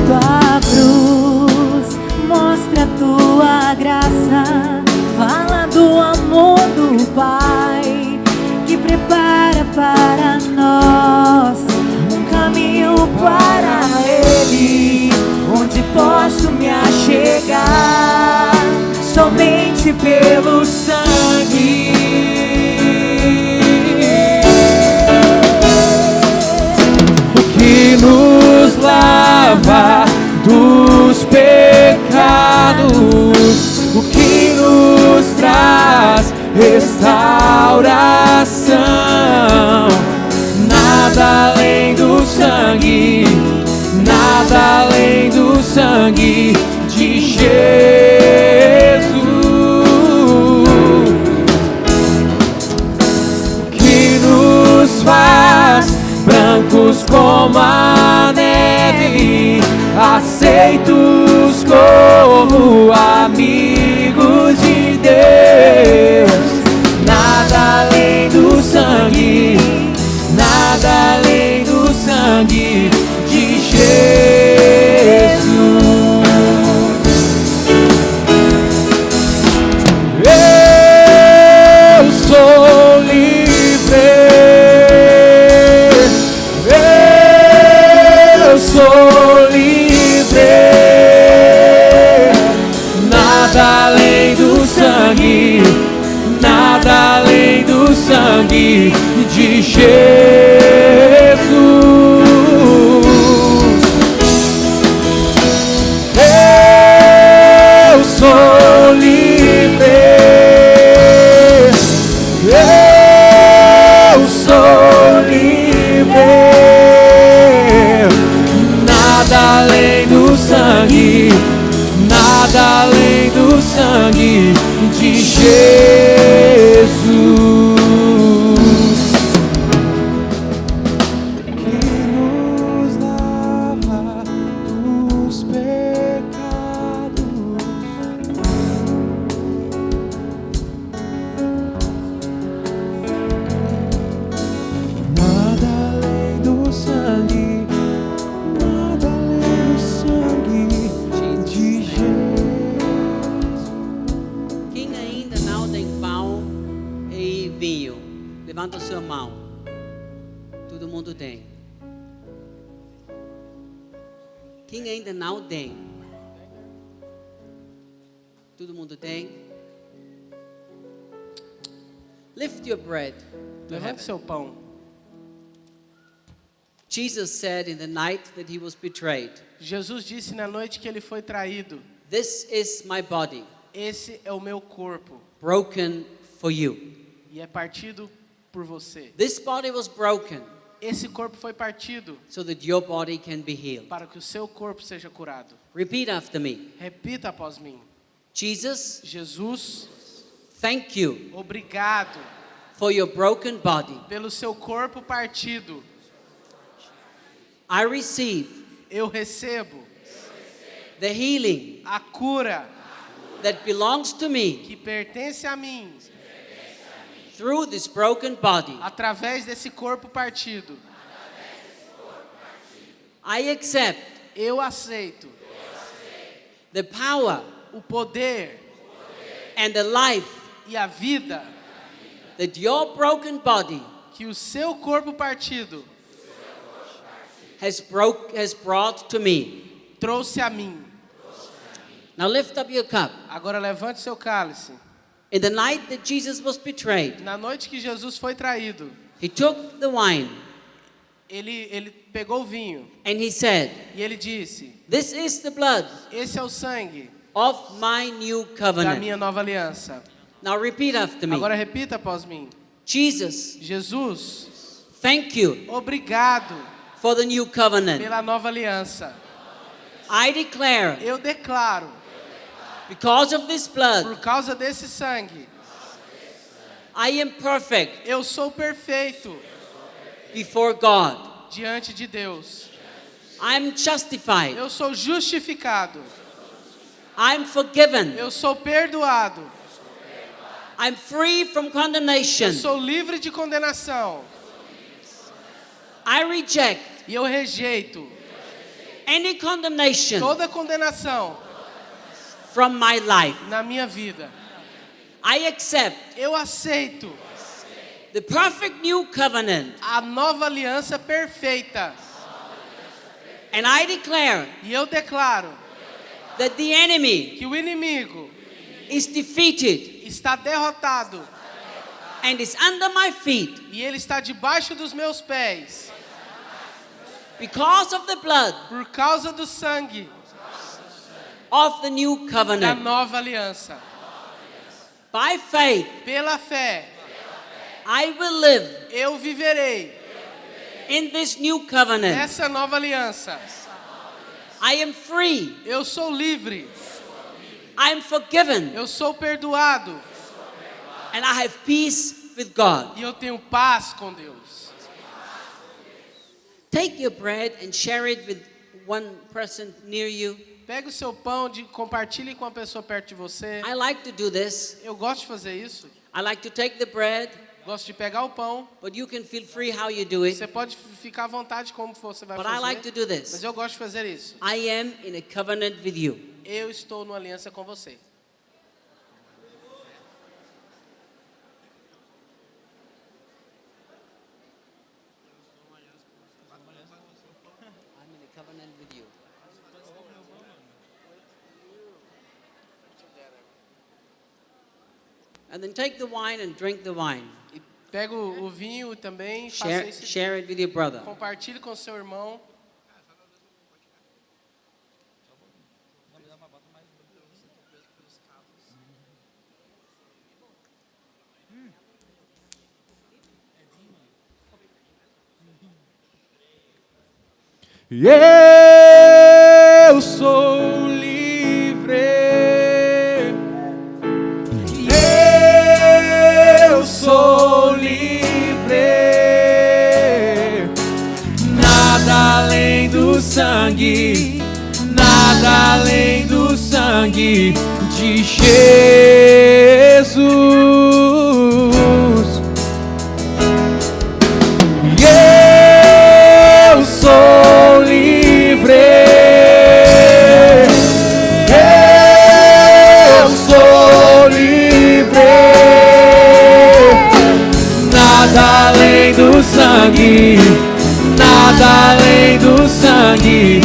C: Tua cruz mostra a tua graça, fala do amor do Pai que prepara para nós um caminho para Ele, onde posso me achegar somente pelo sangue.
B: O que nos lava dos pecados, o que nos traz restauração. Nada além do sangue, nada além do sangue de Jesus, que nos faz brancos como a neve, aceitos como amigos de Deus. Nada além do sangue, nada além do sangue de Jesus. Eu sou livre, eu sou livre. Nada além do sangue, nada além do sangue de Jesus. Eu sou livre, eu sou livre. Nada além do sangue, nada além do sangue de Jesus. Que nos lava dos pecados. Nada além do sangue, nada além do sangue de Jesus.
D: Quem ainda não tem pão e vinho, levanta a sua mão. Todo mundo tem. Quem ainda não tem? Todo mundo tem? Lift your bread to
E: Levante
D: heaven.
E: seu pão.
D: Jesus said in the night that he was betrayed,
E: Jesus disse na noite que ele foi traído:
D: "This is my body,
E: esse é o meu corpo
D: broken for you."
E: e é partido por você.
D: This body was broken
E: Esse corpo foi partido
D: so that your body can be healed.
E: para que o seu corpo seja curado.
D: Repeat after me.
E: Repita após mim.
D: Jesus,
E: Jesus,
D: thank you
E: obrigado
D: for your broken body.
E: pelo seu corpo partido.
D: I receive
E: Eu recebo
D: the healing
E: a cura
D: that belongs to me
E: que pertence a mim
D: through this broken body.
E: através desse corpo partido.
D: I accept
E: Eu aceito
D: the power
E: o poder
D: and the life
E: e a vida
D: that your broken body
E: que o seu corpo partido
D: has brought to me.
E: trouxe a mim.
D: Now lift up your cup.
E: Agora levante seu cálice.
D: In the night that Jesus was betrayed,
E: Na noite que Jesus foi traído,
D: he took the wine
E: ele pegou o vinho
D: and he said,
E: e ele disse:
D: "This is the blood
E: esse é o sangue
D: of my new
E: da
D: covenant."
E: minha nova aliança.
D: Now repeat after me.
E: Agora repita após mim.
D: Jesus,
E: Jesus,
D: thank you
E: obrigado
D: for the new covenant.
E: pela nova aliança.
D: I declare,
E: Eu declaro,
D: because of this blood,
E: por causa desse sangue,
D: I am perfect
E: eu sou perfeito
D: before God.
E: diante de Deus.
D: I'm justified.
E: Eu sou justificado.
D: I'm forgiven.
E: Eu sou perdoado.
D: I'm free from
E: Eu
D: condemnation.
E: sou livre de condenação.
D: I reject
E: E eu rejeito
D: any condemnation
E: toda condenação
D: from my life.
E: na minha vida.
D: I accept
E: Eu aceito
D: the perfect new covenant,
E: a nova aliança perfeita.
D: and I declare
E: E eu declaro
D: that the enemy
E: que o inimigo
D: is defeated
E: está derrotado
D: and is under my feet
E: e ele está debaixo dos meus pés
D: because of the blood
E: por causa do sangue
D: of the new
E: da
D: covenant.
E: nova aliança.
D: By faith,
E: Pela fé,
D: I will live
E: eu viverei
D: in this new covenant.
E: essa nova aliança.
D: I am free.
E: Eu sou livre,
D: I am forgiven.
E: eu sou perdoado
D: And I have peace with God.
E: e eu tenho paz com Deus.
D: Take your bread and share it with one person near you.
E: Pega o seu pão, compartilhe com a pessoa perto de você.
D: I like to do this.
E: Eu gosto de fazer isso.
D: I like to take the bread,
E: Gosto de pegar o pão.
D: but you can feel free how you do it.
E: Você pode ficar à vontade como você vai
D: But I
E: fazer.
D: like to do
E: Mas
D: this.
E: eu gosto de fazer isso.
D: I am in a covenant with you.
E: Eu estou numa aliança com você.
D: I'm in a covenant with you. And then take the wine and drink the wine.
E: E pega o vinho também e faça
D: Share,
E: esse.
D: share it with your brother.
E: Compartilhe com seu irmão.
B: Eu sou livre. Eu sou livre. Nada além do sangue, nada além do sangue de Jesus. Eu sou livre. Eu sou livre. Nada além do sangue, nada além do sangue